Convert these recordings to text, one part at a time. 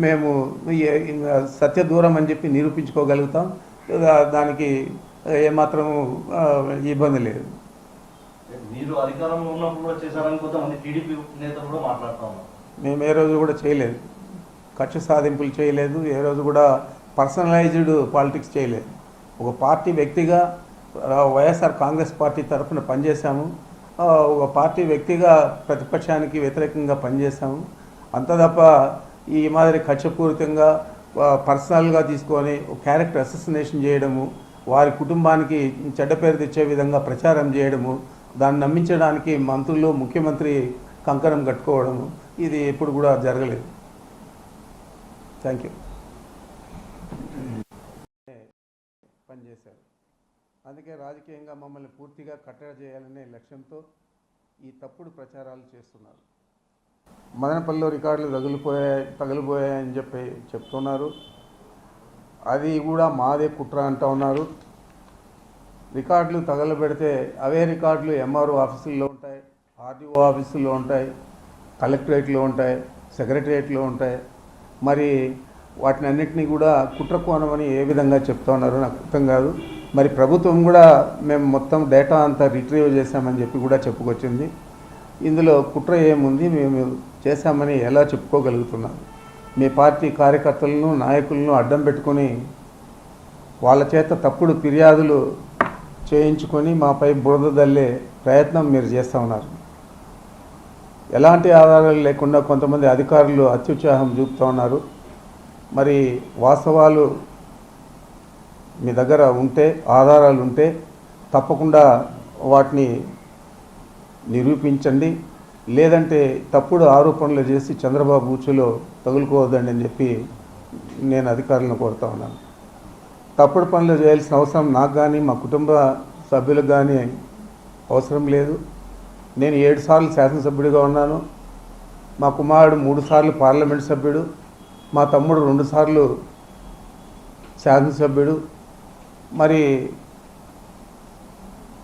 మేము సత్య దూరం అని చెప్పి నిరూపించుకోగలుగుతాం. దానికి ఏమాత్రం ఇబ్బంది లేదు. మీరు అధికారంలో ఉన్నప్పుడు కూడా చేశారని కొంతమంది టీడీపీ నేతలు కూడా మాట్లాడుతూ ఉన్నారు. మేము ఏ రోజు కూడా చేయలేదు, కక్ష సాధింపులు చేయలేదు, ఏ రోజు కూడా పర్సనలైజ్డ్ పాలిటిక్స్ చేయలేదు. ఒక పార్టీ వ్యక్తిగా వైఎస్ఆర్ కాంగ్రెస్ పార్టీ తరఫున పనిచేశాము, ఒక పార్టీ వ్యక్తిగా ప్రతిపక్షానికి వ్యతిరేకంగా పనిచేశాము. అంత తప్ప ఈ మాదిరి కక్షపూరితంగా పర్సనల్గా తీసుకొని క్యారెక్టర్ అసెసినేషన్ చేయడము, వారి కుటుంబానికి చెడ్డ పేరు తెచ్చే విధంగా ప్రచారం చేయడము, దాన్ని నమ్మించడానికి మంత్రులు ముఖ్యమంత్రి కంకణం కట్టుకోవడము, ఇది ఎప్పుడు కూడా జరగలేదు. Thank you. పనిచేశారు, అందుకే రాజకీయంగా మమ్మల్ని పూర్తిగా కట్టడి చేయాలనే లక్ష్యంతో ఈ తప్పుడు ప్రచారాలు చేస్తున్నారు. మదనపల్లిలో రికార్డులు తగిలిపోయాయని చెప్తున్నారు. అది కూడా మాదే కుట్ర అంటూ ఉన్నారు. రికార్డులు తగలబెడితే అవే రికార్డులు ఎంఆర్ఓ ఆఫీసుల్లో ఉంటాయి, ఆర్డీఓ ఆఫీసుల్లో ఉంటాయి, కలెక్టరేట్లో ఉంటాయి, సెక్రటరియట్లో ఉంటాయి. మరి వాటిని అన్నింటినీ కూడా కుట్ర కోణమని ఏ విధంగా చెప్తా ఉన్నారో నాకు అర్థం కాదు. మరి ప్రభుత్వం కూడా మేము మొత్తం డేటా అంతా రిట్రీవ్ చేశామని చెప్పి కూడా చెప్పుకొచ్చింది. ఇందులో కుట్ర ఏముంది, మేము చేశామని ఎలా చెప్పుకోగలుగుతున్నాం? మీ పార్టీ కార్యకర్తలను నాయకులను అడ్డం పెట్టుకొని వాళ్ళ చేత తప్పుడు ఫిర్యాదులు చేయించుకొని మాపై బురద దల్లే ప్రయత్నం మీరు చేస్తూ ఉన్నారు. ఎలాంటి ఆధారాలు లేకుండా కొంతమంది అధికారులు అత్యుత్సాహం చూపుతూ ఉన్నారు. మరి వాస్తవాలు మీ దగ్గర ఉంటే, ఆధారాలు ఉంటే తప్పకుండా వాటిని నిరూపించండి. లేదంటే తప్పుడు ఆరోపణలు చేసి చంద్రబాబు ఉచ్చులో తగులుకోవద్దండి అని చెప్పి నేను అధికారులను కోరుతా ఉన్నాను. తప్పుడు పనులు చేయాల్సిన అవసరం నాకు కానీ మా కుటుంబ సభ్యులకు కానీ అవసరం లేదు. నేను 7 సార్లు శాసనసభ్యుడిగా ఉన్నాను, మా కుమారుడు 3 సార్లు పార్లమెంట్ సభ్యుడు, మా తమ్ముడు 2 సార్లు శాసనసభ్యుడు. మరి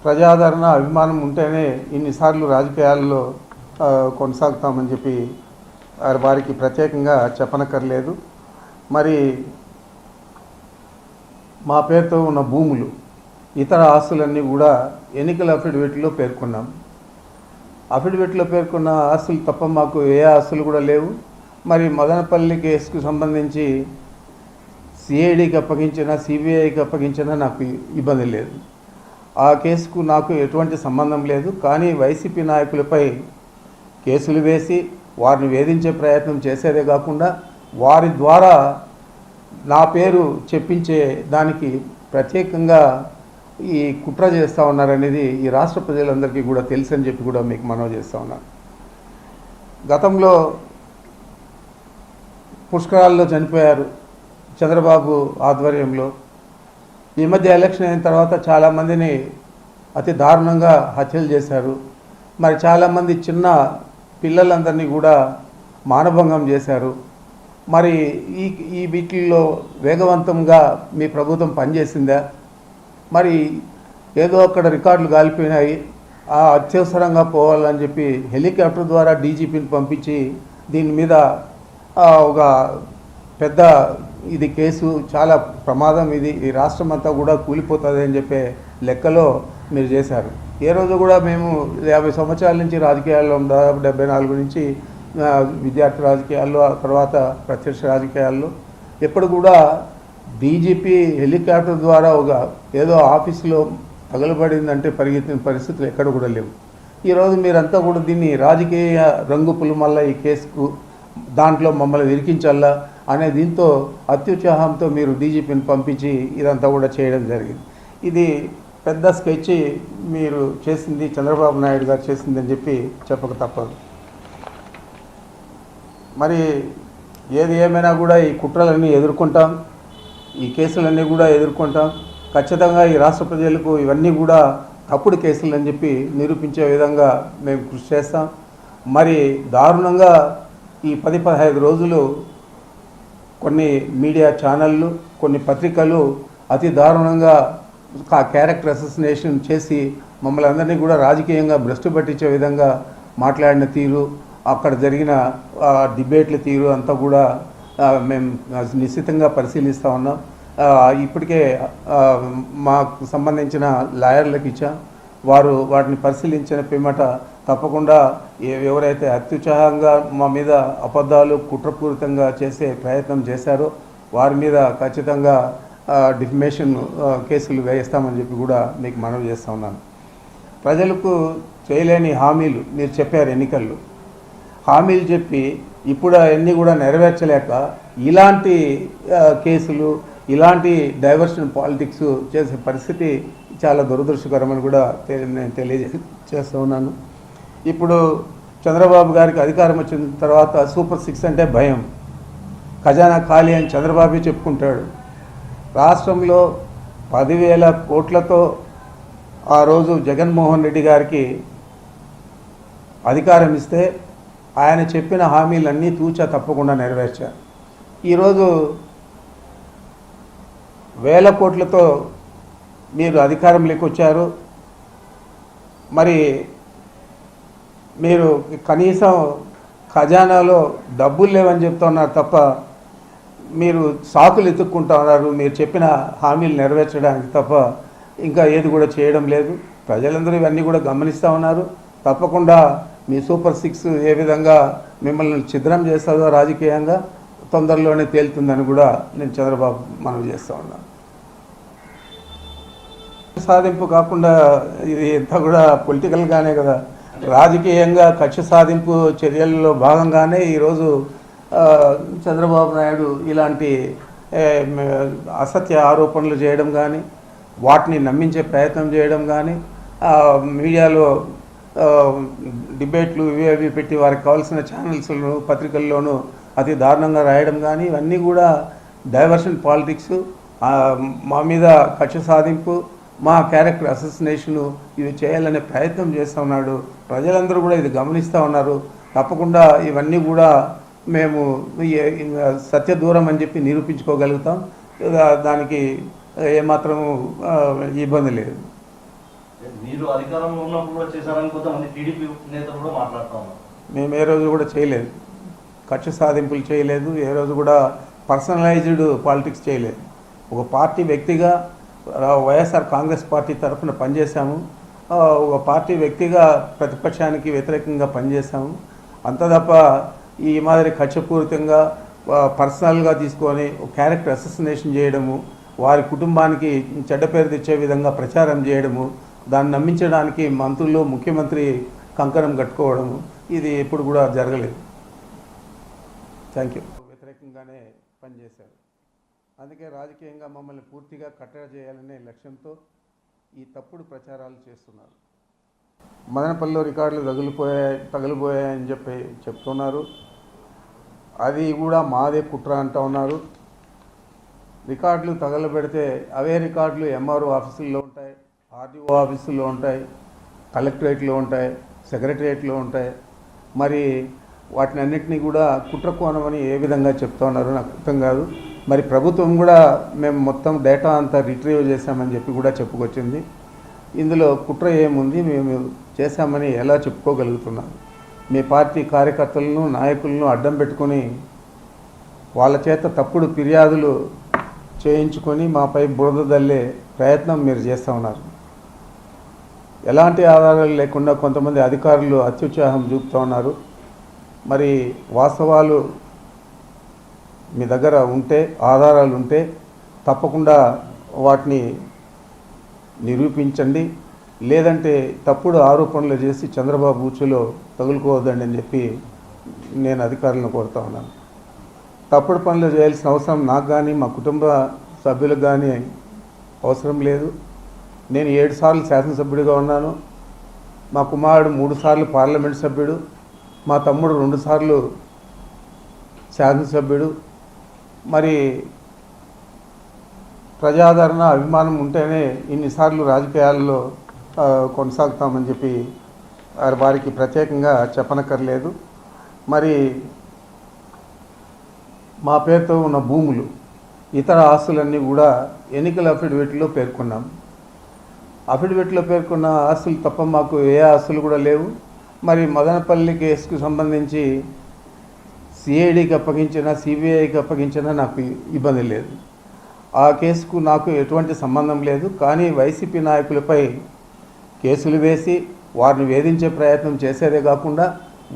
ప్రజాదరణ అభిమానం ఉంటేనే ఇన్నిసార్లు రాజకీయాల్లో కొనసాగుతామని చెప్పి వారికి ప్రత్యేకంగా చెప్పనక్కర్లేదు. మరి మా పేరుతో ఉన్న భూములు, ఇతర ఆస్తులన్నీ కూడా ఎన్నికల అఫిడవిట్లో పేర్కొన్నాం. అఫిడవిట్లో పేర్కొన్న ఆస్తులు తప్ప మాకు ఏ ఆస్తులు కూడా లేవు. మరి మదనపల్లి కేసుకు సంబంధించి సిఐడికి అప్పగించిన, సిబిఐకి అప్పగించినా నాకు ఇబ్బంది లేదు. ఆ కేసుకు నాకు ఎటువంటి సంబంధం లేదు. కానీ వైసీపీ నాయకులపై కేసులు వేసి వారిని వేధించే ప్రయత్నం చేసేదే కాకుండా వారి ద్వారా నా పేరు చెప్పించే దానికి ప్రత్యేకంగా ఈ కుట్ర చేస్తూ ఉన్నారనేది ఈ రాష్ట్ర ప్రజలందరికీ కూడా తెలుసని చెప్పి కూడా మీకు మనవి చేస్తూ ఉన్నాను. గతంలో పుష్కరాల్లో చనిపోయారు చంద్రబాబు ఆధ్వర్యంలో. ఈ మధ్య ఎలక్షన్ అయిన తర్వాత చాలామందిని అతి దారుణంగా హత్యలు చేశారు. మరి చాలామంది చిన్న పిల్లలందరినీ కూడా మానభంగం చేశారు. మరి ఈ వీటిల్లో వేగవంతంగా మీ ప్రభుత్వం పనిచేసిందా? మరి ఏదో అక్కడ రికార్డులు కాలిపోయినాయి, అత్యవసరంగా పోవాలని చెప్పి హెలికాప్టర్ ద్వారా డీజీపీని పంపించి దీని మీద ఒక పెద్ద ఇది కేసు, చాలా ప్రమాదం, ఇది ఈ రాష్ట్రం అంతా కూడా కూలిపోతుంది అని చెప్పే లెక్కలో మీరు చేశారు. ఏ రోజు కూడా మేము 50 సంవత్సరాల నుంచి రాజకీయాల్లో, దాదాపు 74 నుంచి విద్యార్థి రాజకీయాల్లో, ఆ తర్వాత ప్రత్యక్ష రాజకీయాల్లో ఎప్పుడు కూడా డీజీపీ హెలికాప్టర్ ద్వారా ఒక ఏదో ఆఫీసులో తగలబడిందంటే పరిగెత్తిన పరిస్థితులు ఎక్కడ కూడా లేవు. ఈరోజు మీరంతా కూడా దీన్ని రాజకీయ రంగు పులుమల్లా ఈ కేసుకు దాంట్లో మమ్మల్ని ఇరికించాలా అనే దీంతో అత్యుత్సాహంతో మీరు డీజీపీని పంపించి ఇదంతా కూడా చేయడం జరిగింది. ఇది పెద్ద స్కెచ్ మీరు చేసింది, చంద్రబాబు నాయుడు గారు చేసిందని చెప్పి చెప్పక తప్పదు. మరి ఏది ఏమైనా కూడా ఈ కుట్రలన్నీ ఎదుర్కొంటాం, ఈ కేసులన్నీ కూడా ఎదుర్కొంటాం. ఖచ్చితంగా ఈ రాష్ట్ర ప్రజలకు ఇవన్నీ కూడా తప్పుడు కేసులు అని చెప్పి నిరూపించే విధంగా మేము కృషి చేస్తాం. మరి దారుణంగా ఈ 10-15 రోజులు కొన్ని మీడియా ఛానళ్ళు, కొన్ని పత్రికలు అతి దారుణంగా క్యారెక్టర్ అసెసినేషన్ చేసి మమ్మల్ని అందరినీ కూడా రాజకీయంగా భ్రష్టు పట్టించే విధంగా మాట్లాడిన తీరు, అక్కడ జరిగిన డిబేట్ల తీరు అంతా కూడా మేము నిశ్చితంగా పరిశీలిస్తూ ఉన్నాం. ఇప్పటికే మాకు సంబంధించిన లాయర్లకు ఇచ్చాం. వారు వాటిని పరిశీలించిన పిమ్మట తప్పకుండా ఎవరైతే అత్యుత్సాహంగా మా మీద అబద్ధాలు కుట్రపూరితంగా చేసే ప్రయత్నం చేశారో వారి మీద ఖచ్చితంగా డిఫమేషన్ కేసులు వేయిస్తామని చెప్పి కూడా మీకు మనవి చేస్తూ ఉన్నాను. ప్రజలకు చేయలేని హామీలు మీరు చెప్పారు, ఎన్నికల్లో హామీలు చెప్పి ఇప్పుడు అవన్నీ కూడా నెరవేర్చలేక ఇలాంటి కేసులు, ఇలాంటి డైవర్షన్ పాలిటిక్స్ చేసే పరిస్థితి చాలా దురదృష్టకరమని కూడా నేను తెలియజేస్తూ ఉన్నాను. ఇప్పుడు చంద్రబాబు గారికి అధికారం వచ్చిన తర్వాత సూపర్ 6 అంటే భయం, ఖజానా ఖాళీ అని చంద్రబాబు చెప్పుకుంటాడు. రాష్ట్రంలో 10,000 కోట్లతో ఆ రోజు జగన్మోహన్ రెడ్డి గారికి అధికారం ఇస్తే ఆయన చెప్పిన హామీలన్నీ తూచా తప్పకుండా నెరవేర్చారు. ఈరోజు 1000 కోట్లతో మీరు అధికారంలోకి వచ్చారు. మరి మీరు కనీసం ఖజానాలో డబ్బులు లేవని చెప్తున్నారు తప్ప మీరు సాకులు ఎత్తుక్కుంటా ఉన్నారు. మీరు చెప్పిన హామీలు నెరవేర్చడానికి తప్ప ఇంకా ఏది కూడా చేయడం లేదు. ప్రజలందరూ ఇవన్నీ కూడా గమనిస్తూ ఉన్నారు. తప్పకుండా మీ సూపర్ 6 ఏ విధంగా మిమ్మల్ని ఛిద్రం చేస్తుందో రాజకీయంగా తొందరలోనే తేలుతుందని కూడా నేను చంద్రబాబు మనవి చేస్తూ ఉన్నాను. సాధింపు కాకుండా ఇది అంతా కూడా పొలిటికల్గానే కదా, రాజకీయంగా కక్ష సాధింపు చర్యల్లో భాగంగానే ఈరోజు చంద్రబాబు నాయుడు ఇలాంటి అసత్య ఆరోపణలు చేయడం కానీ, వాటిని నమ్మించే ప్రయత్నం చేయడం కానీ, మీడియాలో డిబేట్లు ఇవి పెట్టి వారికి కావాల్సిన ఛానల్స్లోను పత్రికల్లోనూ అతి దారుణంగా రాయడం కానీ, ఇవన్నీ కూడా డైవర్షన్ పాలిటిక్స్, మా మీద కక్ష సాధింపు, మా క్యారెక్టర్ అసోసినేషను ఇవి చేయాలనే ప్రయత్నం చేస్తూ ఉన్నాడు. ప్రజలందరూ కూడా ఇది గమనిస్తూ ఉన్నారు. తప్పకుండా ఇవన్నీ కూడా మేము సత్య దూరం అని చెప్పి నిరూపించుకోగలుగుతాం. దానికి ఏమాత్రము ఇబ్బంది లేదు. మీరు అధికారంలో ఉన్నప్పుడు కూడా చేశారని కొంతమంది టీడీపీ నేతలు కూడా మాట్లాడుతూ ఉన్నారు. మేము ఏ రోజు కూడా చేయలేదు, కక్ష సాధింపులు చేయలేదు, ఏ రోజు కూడా పర్సనలైజ్డ్ పాలిటిక్స్ చేయలేదు. ఒక పార్టీ వ్యక్తిగా వైఎస్ఆర్ కాంగ్రెస్ పార్టీ తరఫున పనిచేశాము. ఒక పార్టీ వ్యక్తిగా ప్రతిపక్షానికి వ్యతిరేకంగా పనిచేశాము. అంత తప్ప ఈ మాదిరి కక్షపూరితంగా పర్సనల్గా తీసుకొని క్యారెక్టర్ అసోసినేషన్ చేయడము, వారి కుటుంబానికి చెడ్డ పేరు తెచ్చే విధంగా ప్రచారం చేయడము, దాన్ని నమ్మించడానికి మంత్రులు ముఖ్యమంత్రి కంకణం కట్టుకోవడము, ఇది ఎప్పుడు కూడా జరగలేదు. Thank you. వ్యతిరేకంగానే పనిచేశారు. అందుకే రాజకీయంగా మమ్మల్ని పూర్తిగా కట్టడి చేయాలనే లక్ష్యంతో ఈ తప్పుడు ప్రచారాలు చేస్తున్నారు. మదనపల్లిలో రికార్డులు తగిలిపోయాయని చెప్పి చెప్తున్నారు. అది కూడా మాదే కుట్ర అంటూ ఉన్నారు. రికార్డులు తగలబెడితే అవే రికార్డులు ఎంఆర్ఓ ఆఫీసుల్లో ఉంటాయి, ఆర్డీఓ ఆఫీసుల్లో ఉంటాయి, కలెక్టరేట్లో ఉంటాయి, సెక్రటరియట్లో ఉంటాయి. మరి వాటిని అన్నింటినీ కూడా కుట్ర కోణమని ఏ విధంగా చెప్తా ఉన్నారో నాకు అర్థం కాదు. మరి ప్రభుత్వం కూడా మేము మొత్తం డేటా అంతా రిట్రీవ్ చేశామని చెప్పి కూడా చెప్పుకొచ్చింది. ఇందులో కుట్ర ఏముంది, మేము చేశామని ఎలా చెప్పుకోగలుగుతున్నాం? మీ పార్టీ కార్యకర్తలను నాయకులను అడ్డం పెట్టుకొని వాళ్ళ చేత తప్పుడు ఫిర్యాదులు చేయించుకొని మాపై బురద దల్లే ప్రయత్నం మీరు చేస్తూ ఉన్నారు. ఎలాంటి ఆధారాలు లేకుండా కొంతమంది అధికారులు అత్యుత్సాహం చూపుతూ ఉన్నారు. మరి వాస్తవాలు మీ దగ్గర ఉంటే, ఆధారాలు ఉంటే తప్పకుండా వాటిని నిరూపించండి. లేదంటే తప్పుడు ఆరోపణలు చేసి చంద్రబాబు ఉచ్చులో తగులుకోవద్దండి అని చెప్పి నేను అధికారులను కోరుతా ఉన్నాను. తప్పుడు పనులు చేయాల్సిన అవసరం నాకు కానీ మా కుటుంబ సభ్యులకు కానీ అవసరం లేదు. నేను 7 సార్లు శాసనసభ్యుడిగా ఉన్నాను. మా కుమారుడు 3 సార్లు పార్లమెంట్ సభ్యుడు, మా తమ్ముడు 2 సార్లు శాసనసభ్యుడు. మరి ప్రజాదరణ అభిమానం ఉంటేనే ఇన్నిసార్లు రాజకీయాల్లో కొనసాగుతామని చెప్పి వారికి ప్రత్యేకంగా చెప్పనక్కర్లేదు. మరి మా పేరుతో ఉన్న భూములు, ఇతర ఆస్తులన్నీ కూడా ఎన్నికల అఫిడవిట్లో పేర్కొన్నాం. అఫిడవిట్లో పేర్కొన్న ఆస్తులు తప్ప మాకు ఏ ఆస్తులు కూడా లేవు. మరి మదనపల్లి కేసుకు సంబంధించి సిఐడికి అప్పగించినా సిబిఐకి అప్పగించినా నాకు ఇబ్బంది లేదు. ఆ కేసుకు నాకు ఎటువంటి సంబంధం లేదు. కానీ వైసీపీ నాయకులపై కేసులు వేసి వారిని వేధించే ప్రయత్నం చేసేదే కాకుండా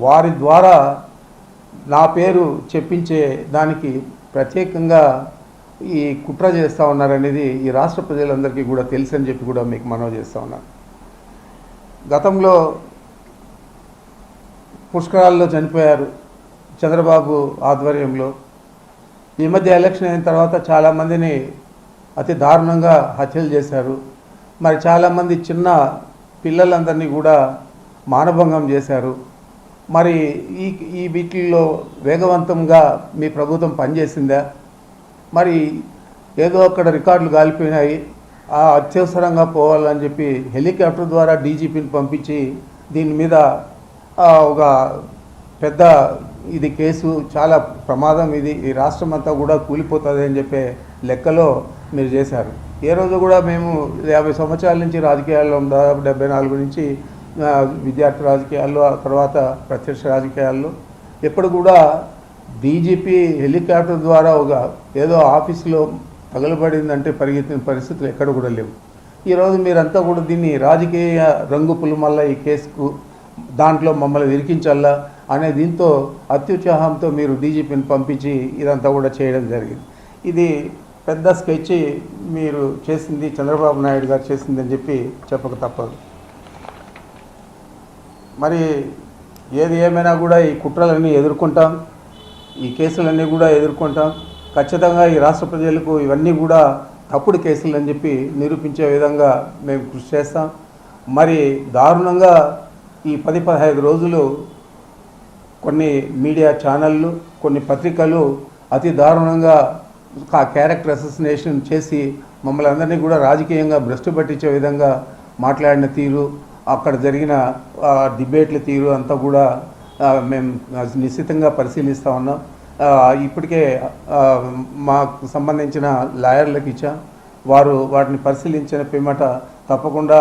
వారి ద్వారా నా పేరు చెప్పించే దానికి ప్రత్యేకంగా ఈ కుట్ర చేస్తూ ఉన్నారనేది ఈ రాష్ట్ర ప్రజలందరికీ కూడా తెలుసని చెప్పి కూడా మీకు మనవి చేస్తూ ఉన్నాను. గతంలో పుష్కరాల్లో చనిపోయారు చంద్రబాబు ఆధ్వర్యంలో. ఈ మధ్య ఎలక్షన్ అయిన తర్వాత చాలామందిని అతి దారుణంగా హత్యలు చేశారు. మరి చాలామంది చిన్న పిల్లలందరినీ కూడా మానభంగం చేశారు. మరి ఈ వీటిల్లో వేగవంతంగా మీ ప్రభుత్వం పనిచేసిందా? మరి ఏదో అక్కడ రికార్డులు కాలిపోయినాయి, అత్యవసరంగా పోవాలని చెప్పి హెలికాప్టర్ ద్వారా డీజీపీని పంపించి దీని మీద ఒక పెద్ద ఇది కేసు చాలా ప్రమాదం, ఇది ఈ రాష్ట్రం అంతా కూడా కూలిపోతుంది అని చెప్పే లెక్కలో మీరు చేశారు. ఏ రోజు కూడా మేము 50 సంవత్సరాల నుంచి రాజకీయాల్లో దాదాపు 74 నుంచి విద్యార్థి రాజకీయాల్లో, ఆ తర్వాత ప్రత్యక్ష రాజకీయాల్లో ఎప్పుడు కూడా డీజీపీ హెలికాప్టర్ ద్వారా ఒక ఏదో ఆఫీసులో తగలబడిందంటే పరిగెత్తిన పరిస్థితులు ఎక్కడ కూడా లేవు. ఈరోజు మీరంతా కూడా దీన్ని రాజకీయ రంగు పులుమల్ల ఈ కేసుకు దాంట్లో మమ్మల్ని ఇరికించాలా అనే దీంతో అత్యుత్సాహంతో మీరు డీజీపీని పంపించి ఇదంతా కూడా చేయడం జరిగింది. ఇది పెద్ద స్కెచ్ మీరు చేసింది, చంద్రబాబు నాయుడు గారు చేసిందని చెప్పి చెప్పక తప్పదు. మరి ఏది ఏమైనా కూడా ఈ కుట్రలన్నీ ఎదుర్కొంటాం, ఈ కేసులన్నీ కూడా ఎదుర్కొంటాం. ఖచ్చితంగా ఈ రాష్ట్ర ప్రజలకు ఇవన్నీ కూడా తప్పుడు కేసులు అని చెప్పి నిరూపించే విధంగా మేము కృషి చేస్తాం. మరి దారుణంగా ఈ 10-15 రోజులు కొన్ని మీడియా ఛానళ్ళు, కొన్ని పత్రికలు అతి దారుణంగా ఆ క్యారెక్టర్ అసోసినేషన్ చేసి మమ్మల్ని అందరినీ కూడా రాజకీయంగా భ్రష్టు పట్టించే విధంగా మాట్లాడిన తీరు, అక్కడ జరిగిన డిబేట్ల తీరు అంతా కూడా మేము నిశ్చితంగా పరిశీలిస్తూ ఉన్నాం. ఇప్పటికే మాకు సంబంధించిన లాయర్లకు ఇచ్చాం. వారు వాటిని పరిశీలించిన పిమ్మట తప్పకుండా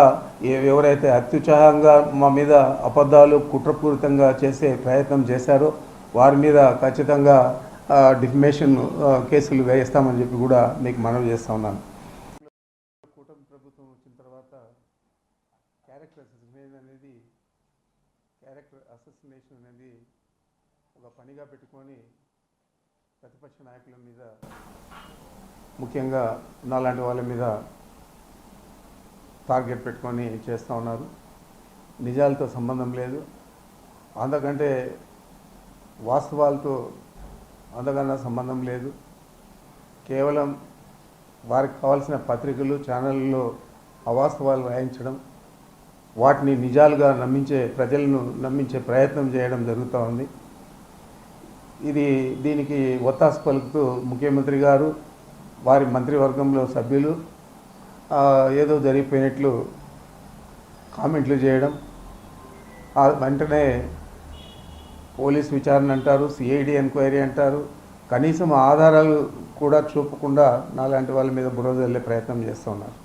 ఎవరైతే అత్యుత్సాహంగా మా మీద అబద్ధాలు కుట్రపూరితంగా చేసే ప్రయత్నం చేశారో వారి మీద ఖచ్చితంగా డిఫమేషన్ కేసులు వేయిస్తామని చెప్పి కూడా మీకు మనవి చేస్తూ ఉన్నాను. కూటమి ప్రభుత్వం వచ్చిన తర్వాత క్యారెక్టర్ అసోసినేషన్ అనేది ఒక పనిగా పెట్టుకొని ప్రతిపక్ష నాయకుల మీద, ముఖ్యంగా నాలాంటి వాళ్ళ మీద టార్గెట్ పెట్టుకొని చేస్తూ ఉన్నారు. నిజాలతో సంబంధం లేదు, అందుకంటే వాస్తవాలతో అంతకన్నా సంబంధం లేదు. కేవలం వారికి కావాల్సిన పత్రికలు, ఛానళ్ళలో అవాస్తవాలు రాయించడం, వాటిని నిజాలుగా ప్రజలను నమ్మించే ప్రయత్నం చేయడం జరుగుతూ ఉంది. దీనికి ఒత్తాసు పలుకుతూ ముఖ్యమంత్రి గారు, వారి మంత్రివర్గంలో సభ్యులు ఏదో జరిగిపోయినట్లు కామెంట్లు చేయడం, వెంటనే పోలీస్ విచారణ అంటారు, సిఐడి ఎంక్వైరీ అంటారు. కనీసం ఆధారాలు కూడా చూపకుండా నాలాంటి వాళ్ళ మీద బురద జల్లే ప్రయత్నం చేస్తూ ఉన్నారు.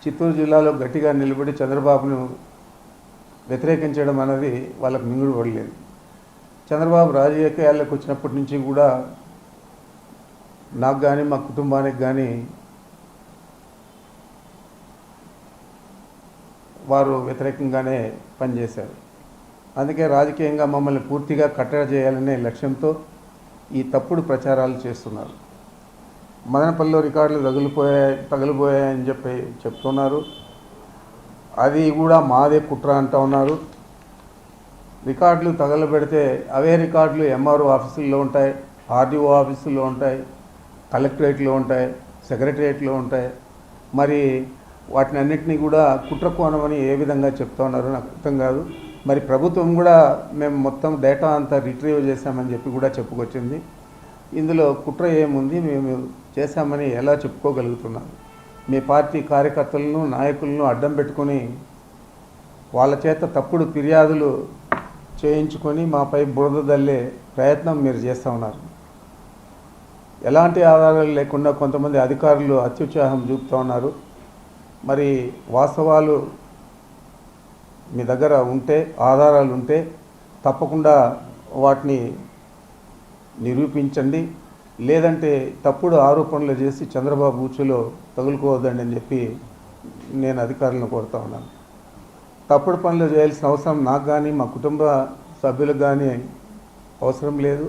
చిత్తూరు జిల్లాలో గట్టిగా నిలబడి చంద్రబాబును వ్యతిరేకించడం అనేది వాళ్ళకు మింగుడు పడలేదు. చంద్రబాబు రాజకీయాల్లోకి వచ్చినప్పటి నుంచి కూడా నాకు కానీ మా కుటుంబానికి కానీ వారు వ్యతిరేకంగానే పనిచేశారు. అందుకే రాజకీయంగా మమ్మల్ని పూర్తిగా కట్టడి చేయాలనే లక్ష్యంతో ఈ తప్పుడు ప్రచారాలు చేస్తున్నారు. మదనపల్లిలో రికార్డులు తగిలిపోయాయని చెప్తున్నారు. అది కూడా మాదే కుట్ర అంటూ ఉన్నారు. రికార్డులు తగలబెడితే అవే రికార్డులు ఎంఆర్ఓ ఆఫీసుల్లో ఉంటాయి, ఆర్డీఓ ఆఫీసుల్లో ఉంటాయి, కలెక్టరేట్లో ఉంటాయి, సెక్రటరియట్లో ఉంటాయి. మరి వాటిని అన్నింటినీ కూడా కుట్ర కోణమని ఏ విధంగా చెప్తా ఉన్నారో నాకు అర్థం కాదు. మరి ప్రభుత్వం కూడా మేము మొత్తం డేటా అంతా రిట్రీవ్ చేశామని చెప్పి కూడా చెప్పుకొచ్చింది. ఇందులో కుట్ర ఏముంది, మేము చేశామని ఎలా చెప్పుకోగలుగుతున్నాం? మీ పార్టీ కార్యకర్తలను, నాయకులను అడ్డం పెట్టుకొని వాళ్ళ చేత తప్పుడు ఫిర్యాదులు చేయించుకొని మాపై బురద దల్లే ప్రయత్నం మీరు చేస్తూ ఉన్నారు. ఎలాంటి ఆధారాలు లేకుండా కొంతమంది అధికారులు అత్యుత్సాహం చూపుతూ ఉన్నారు. మరి వాస్తవాలు మీ దగ్గర ఉంటే, ఆధారాలు ఉంటే తప్పకుండా వాటిని నిరూపించండి, లేదంటే తప్పుడు ఆరోపణలు చేసి చంద్రబాబు ఉచ్చులో తగులుకోవద్దండి అని చెప్పి నేను అధికారులను కోరుతా ఉన్నాను. తప్పుడు పనులు చేయాల్సిన అవసరం నాకు కానీ మా కుటుంబ సభ్యులకు కానీ అవసరం లేదు.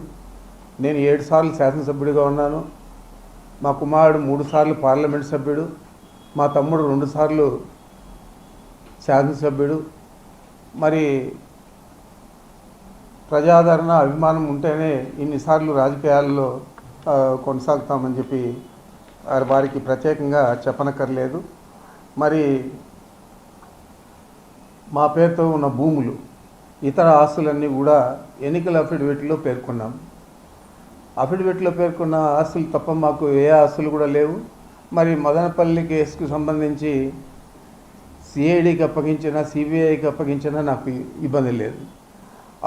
నేను 7 సార్లు శాసనసభ్యుడిగా ఉన్నాను. మా కుమారుడు 3 సార్లు పార్లమెంట్ సభ్యుడు, మా తమ్ముడు 2 సార్లు శాసనసభ్యుడు. మరి ప్రజాదరణ అభిమానం ఉంటేనే ఇన్నిసార్లు రాజకీయాల్లో కొనసాగుతామని చెప్పి వారికి ప్రత్యేకంగా చెప్పనక్కర్లేదు. మరి మా పేరుతో ఉన్న భూములు, ఇతర ఆస్తులన్నీ కూడా ఎన్నికల అఫిడవిట్లో పేర్కొన్నాం. అఫిడవిట్లో పేర్కొన్న ఆస్తులు తప్ప మాకు ఏ ఆస్తులు కూడా లేవు. మరి మదనపల్లి కేసుకు సంబంధించి సిఐడికి అప్పగించిన, సిబిఐకి అప్పగించినా నాకు ఇబ్బంది లేదు.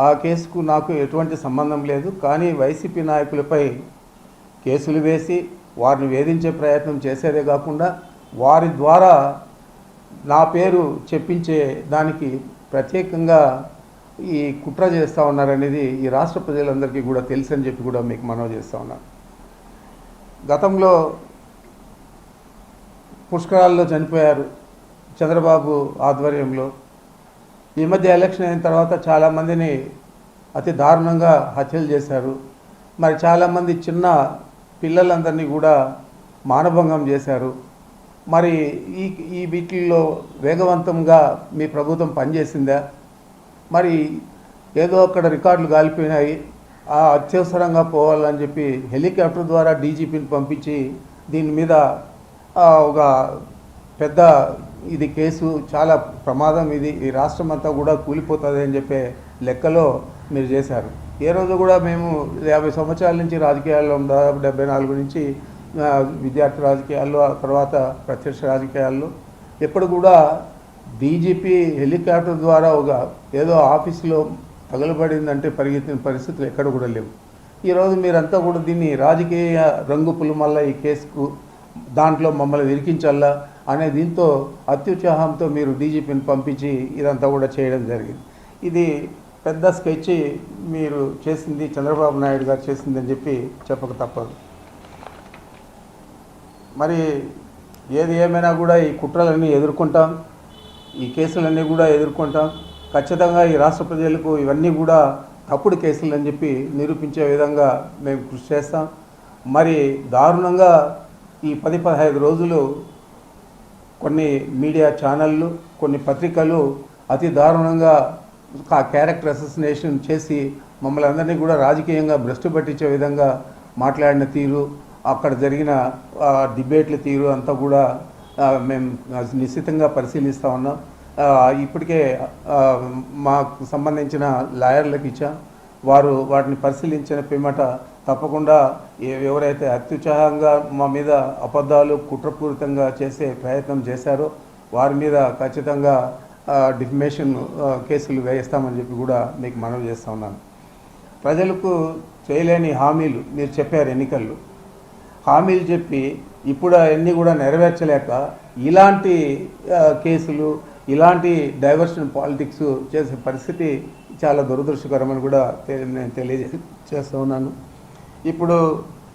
ఆ కేసుకు నాకు ఎటువంటి సంబంధం లేదు. కానీ వైసీపీ నాయకులపై కేసులు వేసి వారిని వేధించే ప్రయత్నం చేసేదే కాకుండా వారి ద్వారా నా పేరు చెప్పించే దానికి ప్రత్యేకంగా ఈ కుట్ర చేస్తూ ఉన్నారనేది ఈ రాష్ట్ర ప్రజలందరికీ కూడా తెలుసని చెప్పి కూడా మీకు మనవి చేస్తూ ఉన్నాను. గతంలో పుష్కరాల్లో చనిపోయారు చంద్రబాబు ఆధ్వర్యంలో. ఈ మధ్య ఎలక్షన్ అయిన తర్వాత చాలామందిని అతి దారుణంగా హత్యలు చేశారు. మరి చాలామంది చిన్న పిల్లలందరినీ కూడా మానభంగం చేశారు. మరి ఈ వీటిల్లో వేగవంతంగా మీ ప్రభుత్వం పనిచేసిందా? మరి ఏదో అక్కడ రికార్డులు గాలిపోయినాయి, అత్యవసరంగా పోవాలని చెప్పి హెలికాప్టర్ ద్వారా డీజీపీని పంపించి దీని మీద ఒక పెద్ద ఇది కేసు చాలా ప్రమాదం, ఇది ఈ రాష్ట్రం అంతా కూడా కూలిపోతుంది అని చెప్పే లెక్కలో మీరు చేశారు. ఏ రోజు కూడా మేము 50 సంవత్సరాల నుంచి రాజకీయాల్లో, దాదాపు 74 నుంచి విద్యార్థి రాజకీయాల్లో, ఆ తర్వాత ప్రత్యక్ష రాజకీయాల్లో ఎప్పుడు కూడా డీజీపీ హెలికాప్టర్ ద్వారా ఒక ఏదో ఆఫీసులో తగలబడిందంటే పరిగెత్తిన పరిస్థితులు ఎక్కడ కూడా లేవు. ఈరోజు మీరంతా కూడా దీన్ని రాజకీయ రంగు పులుమల్ల ఈ కేసుకు దాంట్లో మమ్మల్ని ఇరికించాలా అనే దీంతో అత్యుత్సాహంతో మీరు డీజీపీని పంపించి ఇదంతా కూడా చేయడం జరిగింది. ఇది పెద్ద స్కెచ్ మీరు చేసింది, చంద్రబాబు నాయుడు గారు చేసిందని చెప్పి చెప్పక తప్పదు. మరి ఏది ఏమైనా కూడా ఈ కుట్రలన్నీ ఎదుర్కొంటాం, ఈ కేసులన్నీ కూడా ఎదుర్కొంటాం. ఖచ్చితంగా ఈ రాష్ట్ర ప్రజలకు ఇవన్నీ కూడా తప్పుడు కేసులు అని చెప్పి నిరూపించే విధంగా మేము కృషి చేస్తాం. మరి దారుణంగా ఈ 10-15 రోజులు కొన్ని మీడియా ఛానళ్ళు, కొన్ని పత్రికలు అతి దారుణంగా క్యారెక్టర్ అసోసినేషన్ చేసి మమ్మల్ని అందరినీ కూడా రాజకీయంగా భ్రష్టు పట్టించే విధంగా మాట్లాడిన తీరు, అక్కడ జరిగిన డిబేట్ల తీరు అంతా కూడా మేము నిశ్చితంగా పరిశీలిస్తూ ఉన్నాం. ఇప్పటికే మాకు సంబంధించిన లాయర్లకు ఇచ్చాం. వారు వాటిని పరిశీలించిన పిమ్మట తప్పకుండా ఎవరైతే అత్యుత్సాహంగా మా మీద అబద్ధాలు కుట్రపూరితంగా చేసే ప్రయత్నం చేశారో వారి మీద ఖచ్చితంగా డిఫమేషన్ కేసులు వేయిస్తామని చెప్పి కూడా మీకు మనవి చేస్తూ ఉన్నాను. ప్రజలకు చేయలేని హామీలు మీరు చెప్పారు ఎన్నికల్లో, హామీలు చెప్పి ఇప్పుడు అవన్నీ కూడా నెరవేర్చలేక ఇలాంటి కేసులు, ఇలాంటి డైవర్షన్ పాలిటిక్స్ చేసే పరిస్థితి చాలా దురదృష్టకరమని కూడా నేను తెలియజేస్తూ ఉన్నాను. ఇప్పుడు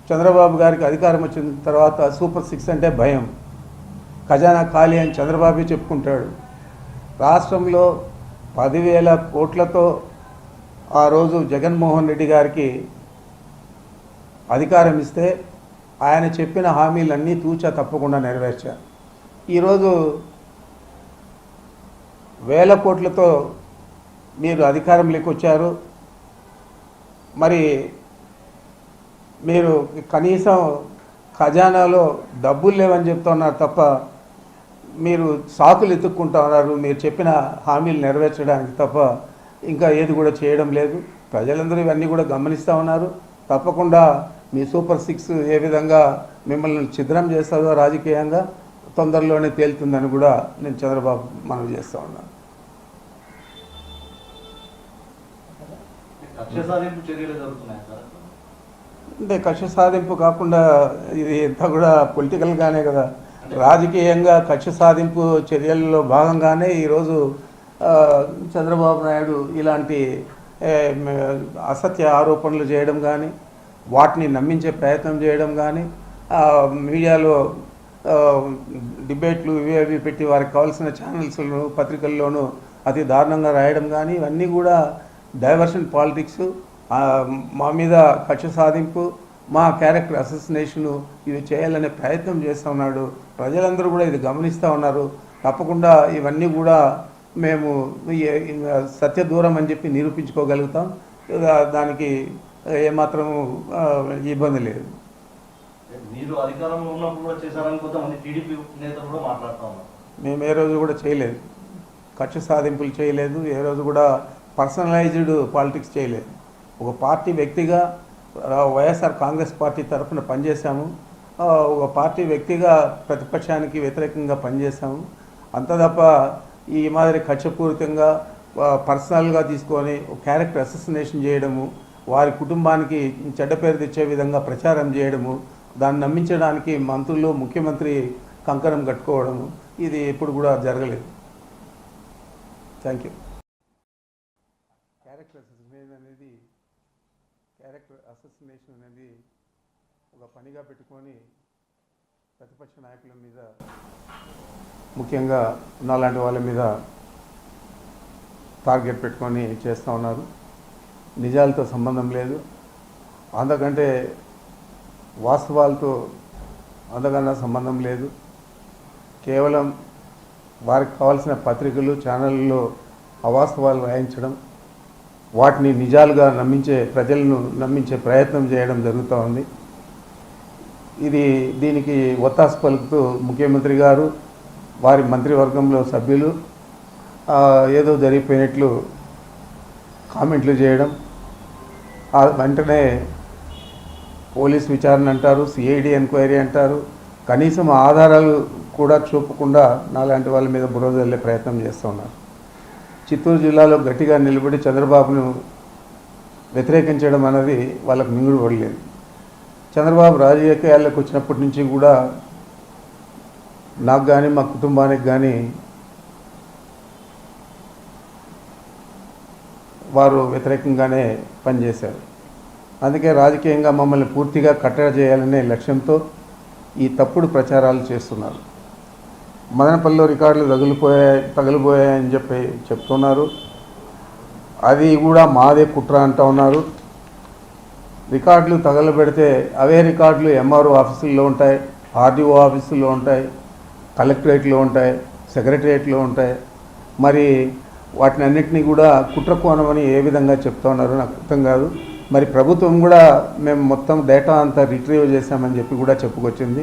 చంద్రబాబు గారికి అధికారం వచ్చిన తర్వాత సూపర్ 6 అంటే భయం, ఖజానా ఖాళీ అని చంద్రబాబు చెప్పుకుంటాడు. రాష్ట్రంలో 10,000 కోట్లతో ఆ రోజు జగన్మోహన్ రెడ్డి గారికి అధికారం ఇస్తే ఆయన చెప్పిన హామీలన్నీ తూచా తప్పకుండా నెరవేర్చారు. ఈరోజు 1000 కోట్లతో మీరు అధికారంలోకి వచ్చారు. మరి మీరు కనీసం ఖజానాలో డబ్బులు లేవని చెప్తున్నారు తప్ప మీరు సాకులు ఎత్తుక్కుంటా ఉన్నారు. మీరు చెప్పిన హామీలు నెరవేర్చడానికి తప్ప ఇంకా ఏది కూడా చేయడం లేదు. ప్రజలందరూ ఇవన్నీ కూడా గమనిస్తూ ఉన్నారు. తప్పకుండా మీ సూపర్ 6 ఏ విధంగా మిమ్మల్ని ఛిద్రం చేస్తుందో రాజకీయంగా తొందరలోనే తేలుతుందని కూడా నేను చంద్రబాబు మనవి చేస్తూ ఉన్నాను. అంటే కక్ష సాధింపు కాకుండా ఇది అంతా కూడా పొలిటికల్గానే కదా, రాజకీయంగా కక్ష సాధింపు చర్యల్లో భాగంగానే ఈరోజు చంద్రబాబు నాయుడు ఇలాంటి అసత్య ఆరోపణలు చేయడం కానీ, వాటిని నమ్మించే ప్రయత్నం చేయడం కానీ మీడియాలో డిబేట్లు ఇవి పెట్టి వారికి కావాల్సిన ఛానల్స్లోను పత్రికల్లోనూ అతి దారుణంగా రాయడం కానీ ఇవన్నీ కూడా డైవర్షన్ పాలిటిక్స్, మా మీద కక్ష సాధింపు, మా క్యారెక్టర్ అసోసినేషను ఇవి చేయాలనే ప్రయత్నం చేస్తూ ఉన్నాడు. ప్రజలందరూ కూడా ఇది గమనిస్తూ ఉన్నారు. తప్పకుండా ఇవన్నీ కూడా మేము సత్య దూరం అని చెప్పి నిరూపించుకోగలుగుతాం. దానికి ఏమాత్రము ఇబ్బంది లేదు. మీరు అధికారంలో ఉన్నప్పుడు కూడా చేశారని కొంతమంది టీడీపీ నేతలు కూడా మాట్లాడుతూ ఉన్నారు. మేము ఏ రోజు కూడా చేయలేదు, కక్ష సాధింపులు చేయలేదు, ఏ రోజు కూడా పర్సనలైజ్డ్ పాలిటిక్స్ చేయలేదు. ఒక పార్టీ వ్యక్తిగా వైఎస్ఆర్ కాంగ్రెస్ పార్టీ తరఫున పనిచేశాము, ఒక పార్టీ వ్యక్తిగా ప్రతిపక్షానికి వ్యతిరేకంగా పనిచేశాము. అంత తప్ప ఈ మాదిరి కక్షపూరితంగా పర్సనల్గా తీసుకొని క్యారెక్టర్ అసోసినేషన్ చేయడము, వారి కుటుంబానికి చెడ్డ పేరు తెచ్చే విధంగా ప్రచారం చేయడము, దాన్ని నమ్మించడానికి మంత్రులు ముఖ్యమంత్రి కంకణం కట్టుకోవడము ఇది ఎప్పుడు కూడా జరగలేదు. Thank you. క్యారెక్టర్ అసోసినేషన్ అనేది ఒక పనిగా పెట్టుకొని ప్రతిపక్ష నాయకుల మీద, ముఖ్యంగా నాలాంటి వాళ్ళ మీద టార్గెట్ పెట్టుకొని చేస్తూ ఉన్నారు. నిజాలతో సంబంధం లేదు, అంతకంటే వాస్తవాలతో అంతకన్నా సంబంధం లేదు. కేవలం వారికి కావాల్సిన పత్రికలు ఛానళ్ళలో అవాస్తవాలు రాయించడం, వాటిని నిజాలుగా ప్రజలను నమ్మించే ప్రయత్నం చేయడం జరుగుతూ ఉంది. దీనికి ఒత్తాసు పలుకుతూ ముఖ్యమంత్రి గారు, వారి మంత్రివర్గంలో సభ్యులు ఏదో జరిగిపోయినట్లు కామెంట్లు చేయడం, వెంటనే పోలీస్ విచారణ అంటారు, సిఐడి ఎంక్వైరీ అంటారు. కనీసం ఆధారాలు కూడా చూపకుండా నాలాంటి వాళ్ళ మీద బురద వెళ్ళే ప్రయత్నం చేస్తూ ఉన్నారు. చిత్తూరు జిల్లాలో గట్టిగా నిలబడి చంద్రబాబును వ్యతిరేకించడం అనేది వాళ్ళకు మింగుడు పడలేదు. చంద్రబాబు రాజకీయాల్లోకి వచ్చినప్పటి నుంచి కూడా నాకు కానీ మా కుటుంబానికి కానీ వారు వ్యతిరేకంగానే పనిచేశారు. అందుకే రాజకీయంగా మమ్మల్ని పూర్తిగా కట్టడి చేయాలనే లక్ష్యంతో ఈ తప్పుడు ప్రచారాలు చేస్తున్నారు. మదనపల్లిలో రికార్డులు తగిలిపోయాయని చెప్పి చెప్తున్నారు. అది కూడా మాదే కుట్ర అంటూ ఉన్నారు. రికార్డులు తగలబెడితే అవే రికార్డులు ఎంఆర్ఓ ఆఫీసుల్లో ఉంటాయి, ఆర్డీఓ ఆఫీసుల్లో ఉంటాయి, కలెక్టరేట్లో ఉంటాయి, సెక్రటరియట్లో ఉంటాయి. మరి వాటిని అన్నింటినీ కూడా కుట్ర కోణమని ఏ విధంగా చెప్తా ఉన్నారో నాకు అర్థం కాదు. మరి ప్రభుత్వం కూడా మేము మొత్తం డేటా అంతా రిట్రీవ్ చేశామని చెప్పి కూడా చెప్పుకొచ్చింది.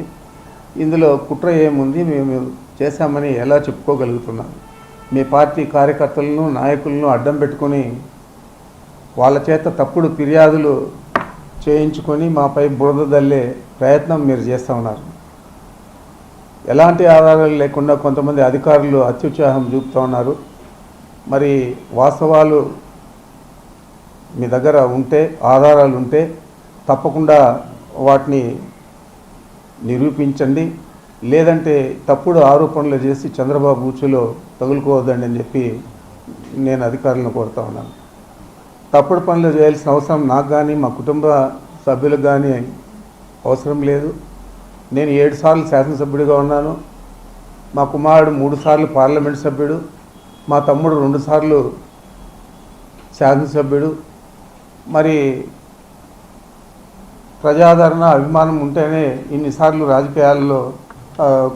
ఇందులో కుట్ర ఏముంది, మేము చేశామని ఎలా చెప్పుకోగలుగుతున్నాం? మీ పార్టీ కార్యకర్తలను నాయకులను అడ్డం పెట్టుకొని వాళ్ళ చేత తప్పుడు ఫిర్యాదులు చేయించుకొని మాపై బురద దల్లే ప్రయత్నం మీరు చేస్తూ ఉన్నారు. ఎలాంటి ఆధారాలు లేకుండా కొంతమంది అధికారులు అత్యుత్సాహం చూపుతూ ఉన్నారు. మరి వాస్తవాలు మీ దగ్గర ఉంటే, ఆధారాలు ఉంటే తప్పకుండా వాటిని నిరూపించండి. లేదంటే తప్పుడు ఆరోపణలు చేసి చంద్రబాబు ఉచ్చులో తగులుకోవద్దండి అని చెప్పి నేను అధికారులను కోరుతా ఉన్నాను. తప్పుడు పనులు చేయాల్సిన అవసరం నాకు కానీ మా కుటుంబ సభ్యులకు కానీ అవసరం లేదు. నేను 7 సార్లు శాసనసభ్యుడిగా ఉన్నాను. మా కుమారుడు 3 సార్లు పార్లమెంట్ సభ్యుడు, మా తమ్ముడు 2 సార్లు శాసనసభ్యుడు. మరి ప్రజాదరణ అభిమానం ఉంటేనే ఇన్నిసార్లు రాజకీయాల్లో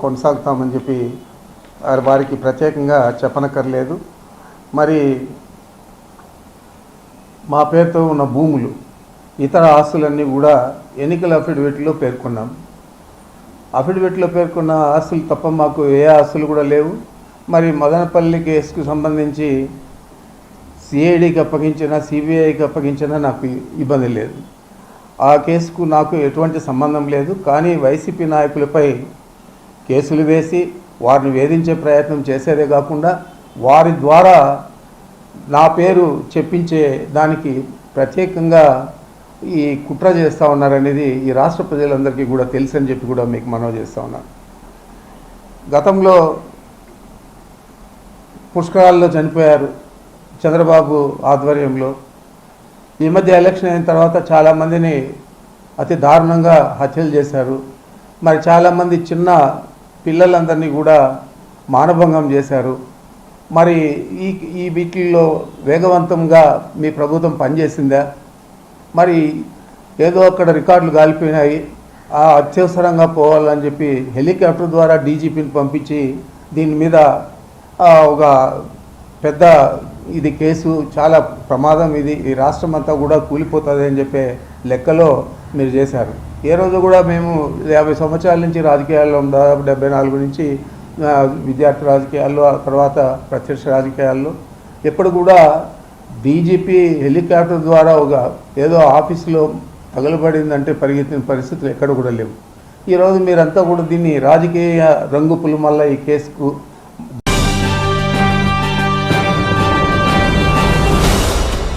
కొనసాగుతామని చెప్పి వారికి ప్రత్యేకంగా చెప్పనక్కర్లేదు. మరి మా పేరుతో ఉన్న భూములు, ఇతర ఆస్తులన్నీ కూడా ఎన్నికల అఫిడవిట్లో పేర్కొన్నాం. అఫిడవిట్లో పేర్కొన్న ఆస్తులు తప్ప మాకు ఏ ఆస్తులు కూడా లేవు. మరి మదనపల్లి కేసుకు సంబంధించి సిఐడికి అప్పగించినా సిబిఐకి అప్పగించినా నాకు ఇబ్బంది లేదు. ఆ కేసుకు నాకు ఎటువంటి సంబంధం లేదు. కానీ వైసీపీ నాయకులపై కేసులు వేసి వారిని వేధించే ప్రయత్నం చేసేదే కాకుండా వారి ద్వారా నా పేరు చెప్పించే దానికి ప్రత్యేకంగా ఈ కుట్ర చేస్తూ ఉన్నారనేది ఈ రాష్ట్ర ప్రజలందరికీ కూడా తెలుసని చెప్పి కూడా మీకు మనవి చేస్తూ ఉన్నాను. గతంలో పుష్కరాల్లో చనిపోయారు చంద్రబాబు ఆధ్వర్యంలో. ఈ మధ్య ఎలక్షన్ అయిన తర్వాత చాలామందిని అతి దారుణంగా హత్యలు చేశారు. మరి చాలామంది చిన్న పిల్లలందరినీ కూడా మానభంగం చేశారు. మరి ఈ వీటిల్లో వేగవంతంగా మీ ప్రభుత్వం పనిచేసిందా? మరి ఏదో అక్కడ రికార్డులు కాలిపోయినాయి, అత్యవసరంగా పోవాలని చెప్పి హెలికాప్టర్ ద్వారా డీజీపీని పంపించి దీని మీద ఒక పెద్ద ఇది కేసు, చాలా ప్రమాదం, ఇది ఈ రాష్ట్రం అంతా కూడా కూలిపోతుంది అని చెప్పే లెక్కలో మీరు చేశారు. ఏ రోజు కూడా మేము 50 సంవత్సరాల నుంచి రాజకీయాల్లో, దాదాపు 74 నుంచి విద్యార్థి రాజకీయాల్లో, ఆ తర్వాత ప్రత్యక్ష రాజకీయాల్లో ఎప్పుడు కూడా డీజీపీ హెలికాప్టర్ ద్వారా ఒక ఏదో ఆఫీసులో తగలబడిందంటే పరిగెత్తిన పరిస్థితులు ఎక్కడ కూడా లేవు. ఈరోజు మీరంతా కూడా దీన్ని రాజకీయ రంగు పులుమల్ల ఈ కేసుకు